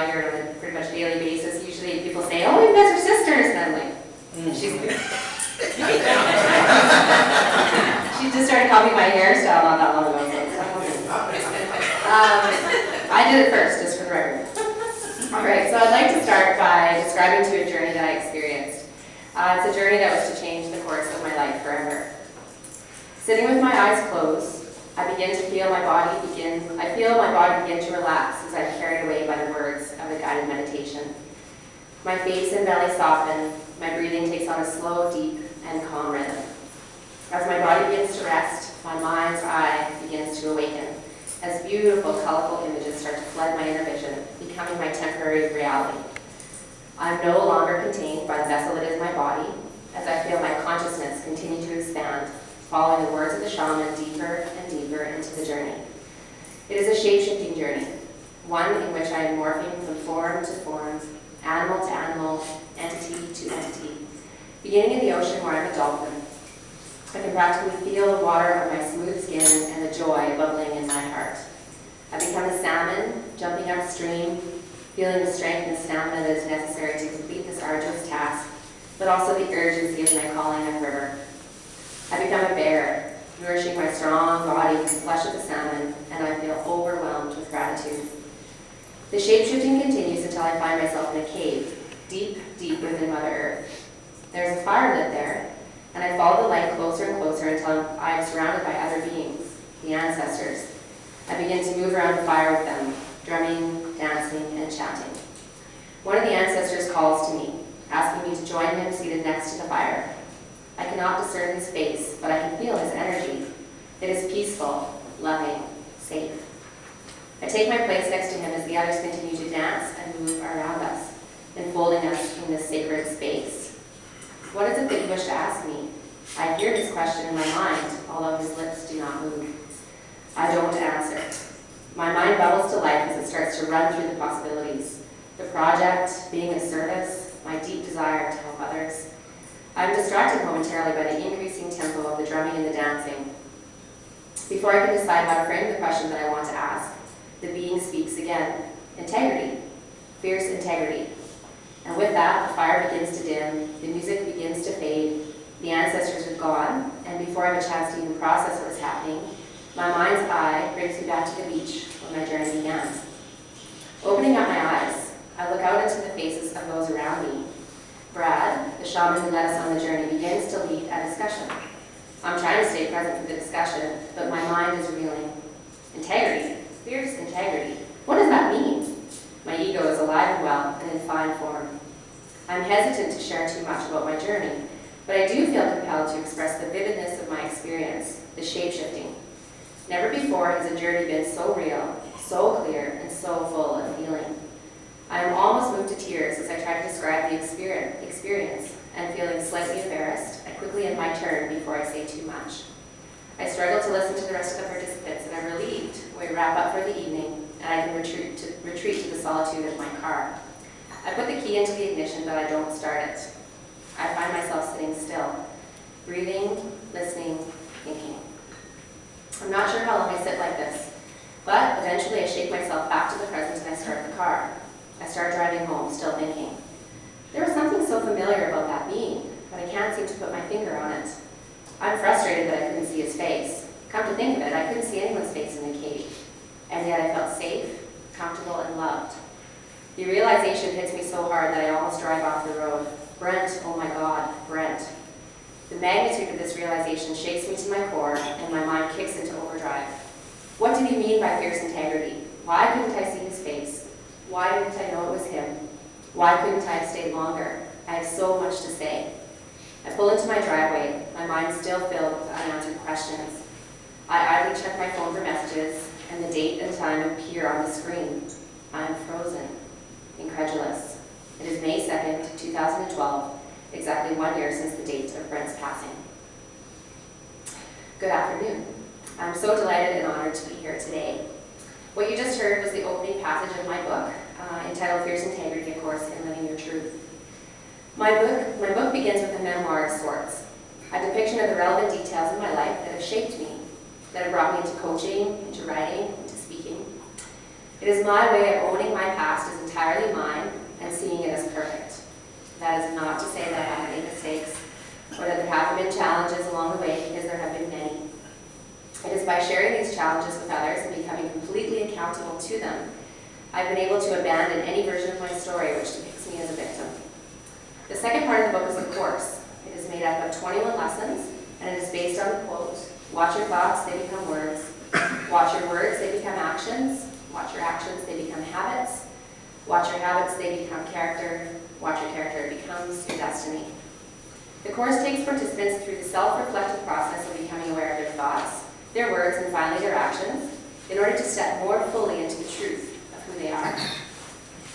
hear it on a pretty much daily basis. Usually people say, oh, you guys are sisters, and I'm like, she's she just started copying my hairstyle not that long ago, so it's I did it first, just for the record. Alright, so I'd like to start by describing to you a journey that I experienced. It's a journey that was to change the course of my life forever. Sitting with my eyes closed, I feel my body begin to relax as I'm carried away by the words of a guided meditation. My face and belly soften, my breathing takes on a slow, deep, and calm rhythm. As my body begins to rest, my mind's eye begins to awaken, as beautiful, colorful images start to flood my inner vision, becoming my temporary reality. I'm no longer contained by the vessel that is my body, as I feel my consciousness continue to expand, following the words of the shaman deeper and deeper into the journey. It is a shape-shifting journey, one in which I am morphing from form to form, animal to animal, entity to entity. Beginning in the ocean where I'm a dolphin, I can practically feel the water on my smooth skin and the joy bubbling in my heart. I become a salmon, jumping upstream, feeling the strength and stamina that is necessary to complete this arduous task, but also the urgency of my calling upriver. I become a bear, nourishing my strong body with the flesh of the salmon, and I feel overwhelmed with gratitude. The shape-shifting continues until I find myself in a cave, deep, deep within Mother Earth. There's a fire lit there, and I follow the light closer and closer until I am surrounded by other beings, the ancestors. I begin to move around the fire with them, drumming, dancing, and chanting. One of the ancestors calls to me, asking me to join him seated next to the fire. I cannot discern his face, but I can feel his energy. It is peaceful, loving, safe. I take my place next to him as the others continue to dance and move around us, enfolding us in this sacred space. What is it that you wish to ask me? I hear his question in my mind, although his lips do not move. I don't answer. My mind bubbles to life as it starts to run through the possibilities. The project, being of service, my deep desire to help others. I'm distracted momentarily by the increasing tempo of the drumming and the dancing. Before I can decide how to frame the question that I want to ask, the being speaks again. Integrity. Fierce integrity. And with that, the fire begins to dim, the music begins to fade, the ancestors are gone, and before I have a chance to even process what is happening, my mind's eye brings me back to the beach where my journey began. Opening up my eyes, I look out into the faces of those around me. Brad, the shaman who led us on the journey, begins to lead a discussion. I'm trying to stay present for the discussion, but my mind is reeling. Integrity, fierce integrity. What does that mean? My ego is alive and well and in fine form. I'm hesitant to share too much about my journey, but I do feel compelled to express the vividness of my experience, the shape-shifting. Never before has a journey been so real, so clear, and so full of feeling. I am almost moved to tears as I try to describe the experience, and feeling slightly embarrassed, I quickly end my turn before I say too much. I struggle to listen to the rest of the participants, and I'm relieved when we wrap up for the evening, and I can retreat to the solitude of my car. I put the key into the ignition, but I don't start it. I find myself sitting still, breathing, listening, thinking. I'm not sure how long I sit like this, but eventually I shake myself back to the present and I start the car. I start driving home, still thinking. There was something so familiar about that being, but I can't seem to put my finger on it. I'm frustrated that I couldn't see his face. Come to think of it, I couldn't see anyone's face in the cave, and yet I felt safe, comfortable, and loved. The realization hits me so hard that I almost drive off the road. Brent, oh my God, Brent. The magnitude of this realization shakes me to my core, and my mind kicks into overdrive. What did he mean by fierce integrity? Why couldn't I see his face? Why didn't I know it was him? Why couldn't I have stayed longer? I have so much to say. I pull into my driveway, my mind still filled with unanswered questions. I idly check my phone for messages, and the date and time appear on the screen. I am frozen, incredulous. It is May 2nd, 2012, exactly 1 year since the date of Brent's passing. Good afternoon. I'm so delighted and honored to be here today. What you just heard was the opening passage of my book, entitled Fierce Integrity, A Course in Living Your Truth. My book begins with a memoir of sorts, a depiction of the relevant details in my life that have shaped me, that have brought me into coaching, into writing, into speaking. It It is my way of owning my past as entirely mine and seeing it as perfect. That is not to say that I haven't made mistakes or that there haven't been challenges along the way, because there have been many. It is by sharing these challenges with others and becoming completely accountable to them, I've been able to abandon any version of my story which depicts me as a victim. The second part of the book is the course. It is made up of 21 lessons, and it is based on the quote, "Watch your thoughts, they become words. Watch your words, they become actions. Watch your actions, they become habits. Watch your habits, they become character. Watch your character, it becomes your destiny." The course takes participants through the self-reflective process of becoming aware of their thoughts, their words, and finally their actions, in order to step more fully into the truth of who they are.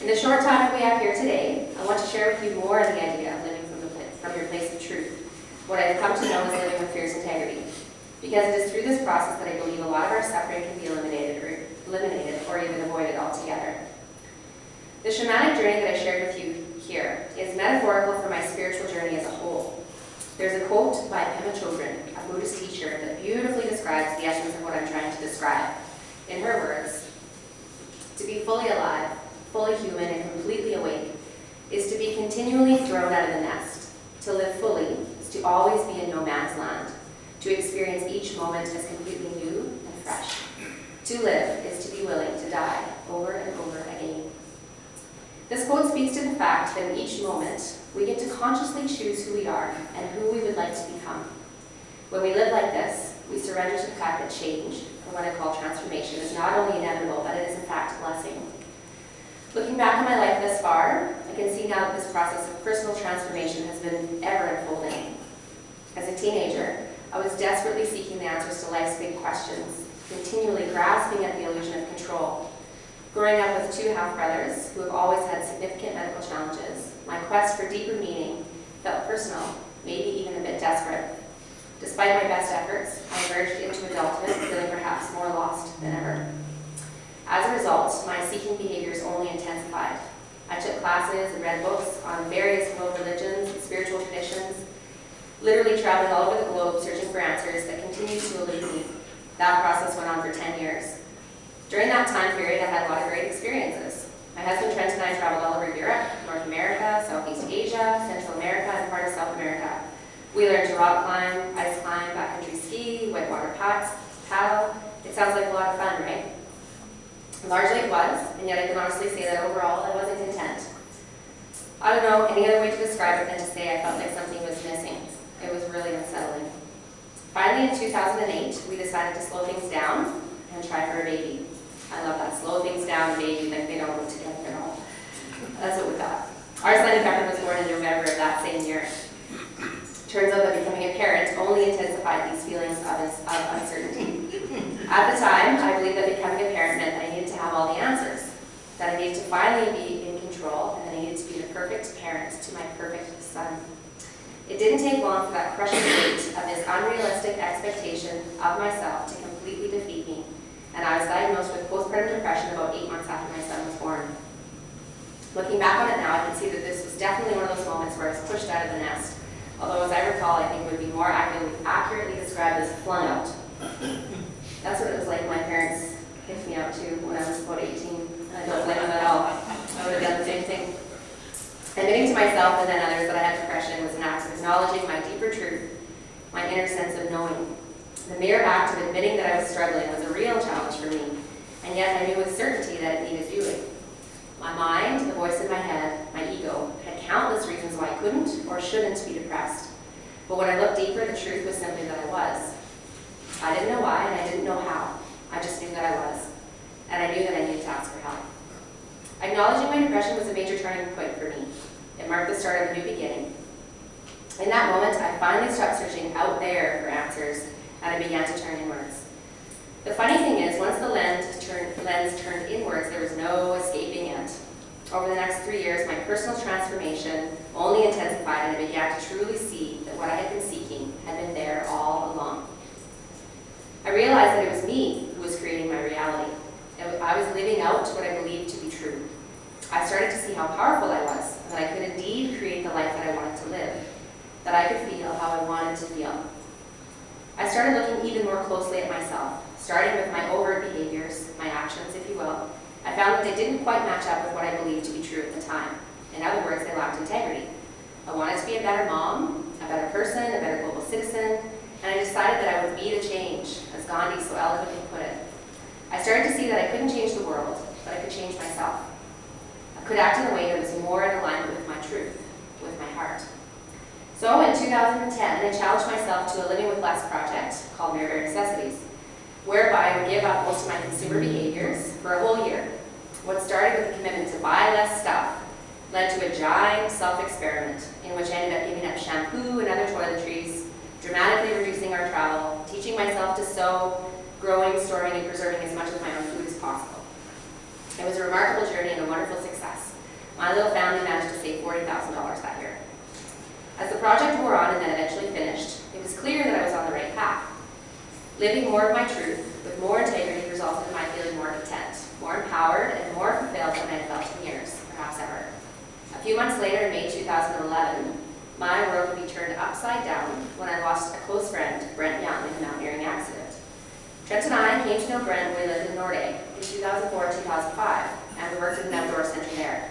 In the short time that we have here today, I want to share with you more of the idea of living from your place of truth, what I have come to know as living with fierce integrity, because it is through this process that I believe a lot of our suffering can be eliminated or even avoided altogether. The shamanic journey that I shared with you here is metaphorical for my spiritual journey as a whole. There's a quote by Pema Chodron, a Buddhist teacher, that beautifully describes the essence of what I'm trying to describe. In her words, to be fully alive, fully human, and completely awake is to be continually thrown out of the nest. To live fully is to always be in no man's land, to experience each moment as completely new and fresh. To live is to be willing to die over and over again. This quote speaks to the fact that in each moment, we get to consciously choose who we are and who we would like to become. When we live like this, we surrender to the fact that change, or what I call transformation, is not only inevitable, but it is in fact a blessing. Looking back on my life thus far, I can see now that this process of personal transformation has been ever unfolding. As a teenager, I was desperately seeking the answers to life's big questions, continually grasping at the illusion of control. Growing up with two half-brothers who have always had significant medical challenges, my quest for deeper meaning felt personal, maybe even a bit desperate. Despite my best efforts, I emerged into adulthood feeling perhaps more lost than ever. As a result, my seeking behaviors only intensified. I took classes and read books on various world religions and spiritual traditions, literally traveling all over the globe searching for answers that continued to elude me. That process went on for 10 years. During that time period, I had a lot of great experiences. My husband Trent and I traveled all over Europe, North America, Southeast Asia, Central America, and part of South America. We learned to rock climb, ice climb, backcountry ski, whitewater paddle. It sounds like a lot of fun, right? Largely it was, and yet I can honestly say that overall I wasn't content. I don't know any other way to describe it than to say I felt like something was missing. It was really unsettling. Finally, in 2008, we decided to slow things down and try for a baby. I love that, slow things down, baby, like they don't go together at all. That's what we thought. Our son Pepper was born in November of that same year. Turns out that becoming a parent only intensified these feelings of uncertainty. At the time, I believed that becoming a parent meant that I needed to have all the answers, that I needed to finally be in control, and that I needed to be the perfect parent to my perfect son. It didn't take long for that crushing weight of this unrealistic expectation of myself to completely defeat me, and I was diagnosed with postpartum depression about 8 months after my son was born. Looking back on it now, I can see that this was definitely one of those moments where I was pushed out of the nest, although as I recall, I think it would be more accurately described as flung out. That's what it was like when my parents kicked me out too when I was about 18, and I don't blame them at all. I would have done the same thing. Admitting to myself and then others that I had depression was an act of acknowledging my deeper truth, my inner sense of knowing. The mere act of admitting that I was struggling was a real challenge for me, and yet I knew with certainty that it needed doing. My mind, the voice in my head, my ego, had countless reasons why I couldn't or shouldn't be depressed. But when I looked deeper, the truth was simply that I was. I didn't know why, and I didn't know how. I just knew that I was. And I knew that I needed to ask for help. Acknowledging my depression was a major turning point for me. It marked the start of a new beginning. In that moment, I finally stopped searching out there for answers, and I began to turn inwards. The funny thing is, once the lens turned inwards, there was no escaping it. Over the next 3 years, my personal transformation only intensified, and I began to truly see that what I had been seeking had been there all along. I realized that it was me who was creating my reality. I was living out what I believed to be true. I started to see how powerful I was, that I could indeed create the life that I wanted to live, that I could feel how I wanted to feel. I started looking even more closely at myself, starting with my overt behaviors, my actions, if you will. I found but they didn't quite match up with what I believed to be true at the time. In other words, they lacked integrity. I wanted to be a better mom, a better person, a better global citizen, and I decided that I would be the change, as Gandhi so eloquently put it. I started to see that I couldn't change the world, but I could change myself. I could act in a way that was more in alignment with my truth, with my heart. So in 2010, I challenged myself to a Living with Less project called Mere Necessities, whereby I would give up most of my consumer behaviors for a whole year. What started with a commitment to buy less stuff led to a giant self-experiment in which I ended up giving up shampoo and other toiletries, dramatically reducing our travel, teaching myself to sew, growing, storing, and preserving as much of my own food as possible. It was a remarkable journey and a wonderful success. My little family managed to save $40,000 that year. As the project wore on and then eventually finished, it was clear that I was on the right path. Living more of my truth with more integrity resulted in my feeling more content, more empowered, and more fulfilled than I had felt in years, perhaps ever. A few months later, in May 2011, my world would be turned upside down when I lost a close friend, Brent Young, in a mountaineering accident. Trent and I came to know Brent when we lived in Norday in 2004-2005, and we worked at an outdoor center there.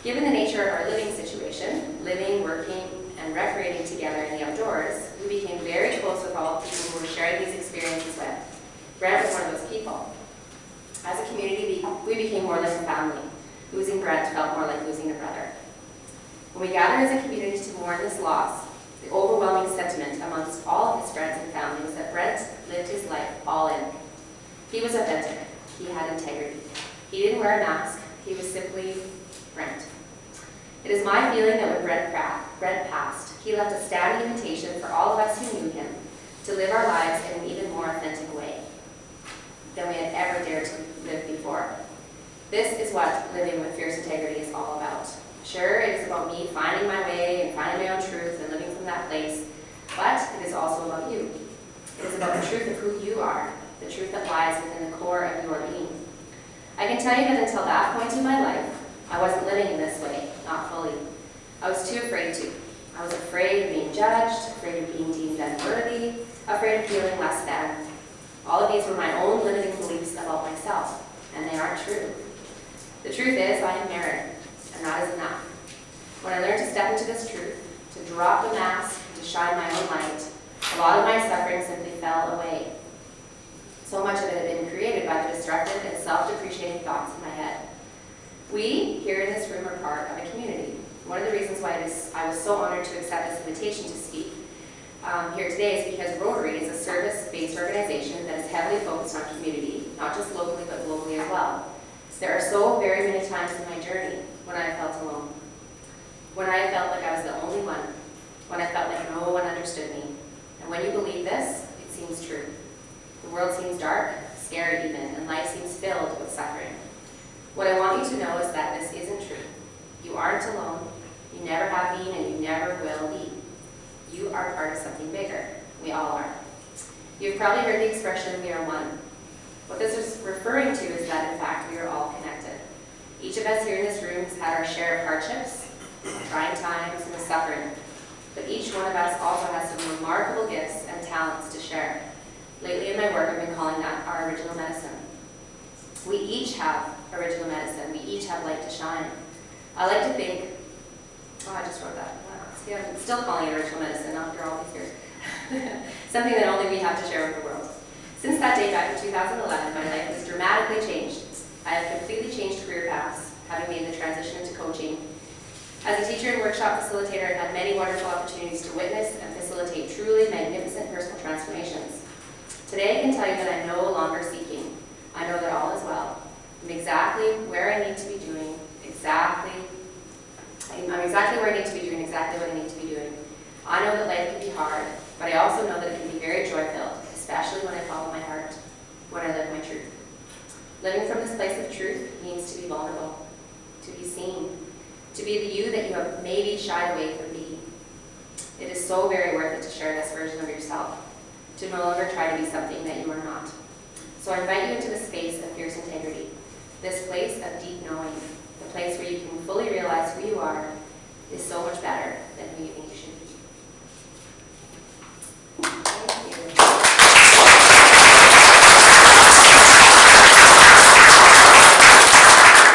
Given the nature of our living situation, living, working, and recreating together in the outdoors, we became very close with all the people who were sharing these experiences with. Brent was one of those people. As a community, we became more like a family. Losing Brent felt more like losing a brother. When we gathered as a community to mourn this loss, the overwhelming sentiment amongst all of his friends and family was that Brent lived his life all in. He was authentic. He had integrity. He didn't wear a mask. He was simply Brent. It is my feeling that when Brent passed, he left a standing invitation for all of us who knew him to live our lives in an even more authentic way than we had ever dared to live before. This is what living with fierce integrity is all about. Sure, it is about me finding my way and finding my own truth and living from that place, but it is also about you. It is about the truth of who you are, the truth that lies within the core of your being. I can tell you that until that point in my life, I wasn't living in this way, not fully. I was too afraid to. I was afraid of being judged, afraid of being deemed unworthy, afraid of feeling less than. All of these were my own limiting beliefs about myself, and they aren't true. The truth is, I am Maren, and that is enough. When I learned to step into this truth, to drop the mask, to shine my own light, a lot of my suffering simply fell away. So much of it had been created by the destructive and self-depreciating thoughts in my head. We, here in this room, are part of a community. One of the reasons why I was so honored to accept this invitation to speak here today is because Rotary is a service-based organization that is heavily focused on community, not just locally but globally as well. There are so very many times in my journey when I felt alone, when I felt like I was the only one, when I felt like no one understood me. And when you believe this, it seems true. The world seems dark, scary even, and life seems filled with suffering. What I want you to know is that this isn't true. You aren't alone. You never have been, and you never will be. You are part of something bigger. We all are. You've probably heard the expression, we are one. What this is referring to is that, in fact, we are all connected. Each of us here in this room has had our share of hardships, trying times, and suffering. But each one of us also has some remarkable gifts and talents to share. Lately in my work, I've been calling that our original medicine. We each have original medicine. We each have light to shine. I like to think, I just wrote that. See, I'm still calling it original medicine after all these years. Something that only we have to share with the world. Since that day back in 2011, my life has dramatically changed. I have completely changed career paths, having made the transition into coaching. As a teacher and workshop facilitator, I've had many wonderful opportunities to witness and facilitate truly magnificent personal transformations. Today I can tell you that I'm no longer seeking. I know that all is well. I'm exactly where I need to be doing, I'm exactly where I need to be doing exactly what I need to be doing. I know that life can be hard, but I also know that it can be very joy-filled, especially when I follow my heart, when I live my truth. Living from this place of truth means to be vulnerable, to be seen, to be the you that you have maybe shied away from being. It is so very worth it to share this version of yourself, to no longer try to be something that you are not. So I invite you into the space of fierce integrity, this place of deep knowing, the place where you can fully realize who you are is so much better than who you think you should be. Thank you.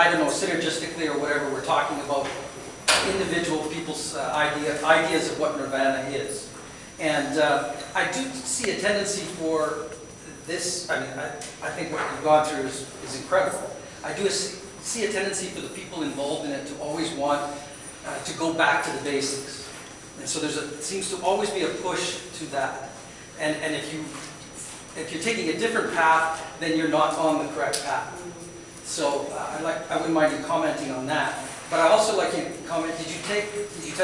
I don't know, synergistically or whatever, we're talking about individual people's ideas of what Nirvana is. And I do see a tendency for this, I mean, I think what you've gone through is incredible. I do see a tendency for the people involved in it to always want to go back to the basics. And so seems to always be a push to that. And if you're taking a different path, then you're not on the correct path. So I wouldn't mind you commenting on that. But I also like you to comment, did you take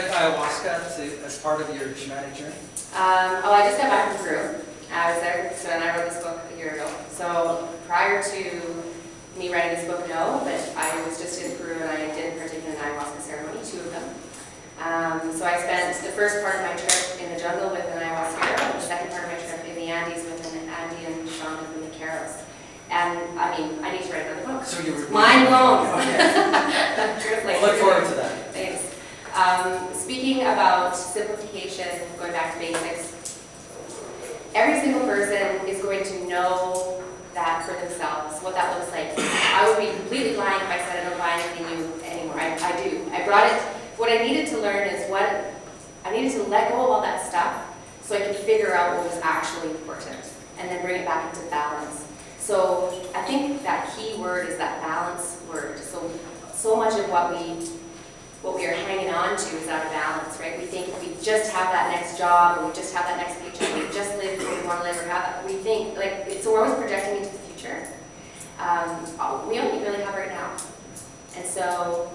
ayahuasca as part of your shamanic journey? Oh, I just got back from Peru. I was there, so and I wrote this book a year ago. So prior to me writing this book, no, but I was just in Peru and I did partake in an ayahuasca ceremony, 2 of them. So I spent the first part of my trip in the jungle with an ayahuasca, and the second part of my trip in the Andes with an Andean shaman from the Caros. And I mean, I need to write another book. So you were mind blown. Okay. I look forward to that. Thanks. Speaking about simplification, going back to basics, every single person is going to know that for themselves, what that looks like. I would be completely lying if I said I don't buy anything new anymore. I do. I brought it. What I needed to learn is I needed to let go of all that stuff so I could figure out what was actually important and then bring it back into balance. So I think that key word is that balance word. So much of what we are hanging on to is out of balance, right? We think if we just have that next job, or we just have that next paycheck, we just live where we want to live, or have that. We think, so we're always projecting into the future. We only really have right now. And so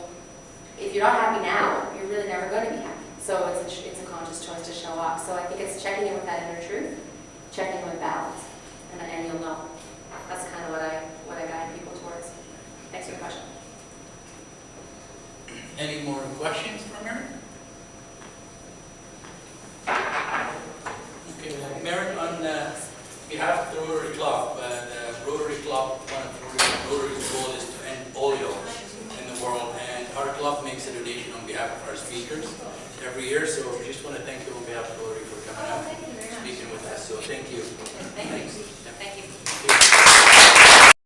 if you're not happy now, you're really never going to be happy. So it's a conscious choice to show up. So I think it's checking in with that inner truth, checking in with balance, and you'll know. That's kind of what I guide people towards. Thanks for your question. Any more questions for Maren? Okay, well, Maren, on behalf of the Rotary Club, the Rotary Club, one of the Rotary's goal is to end polio in the world, and our club makes a donation on behalf of our speakers every year, so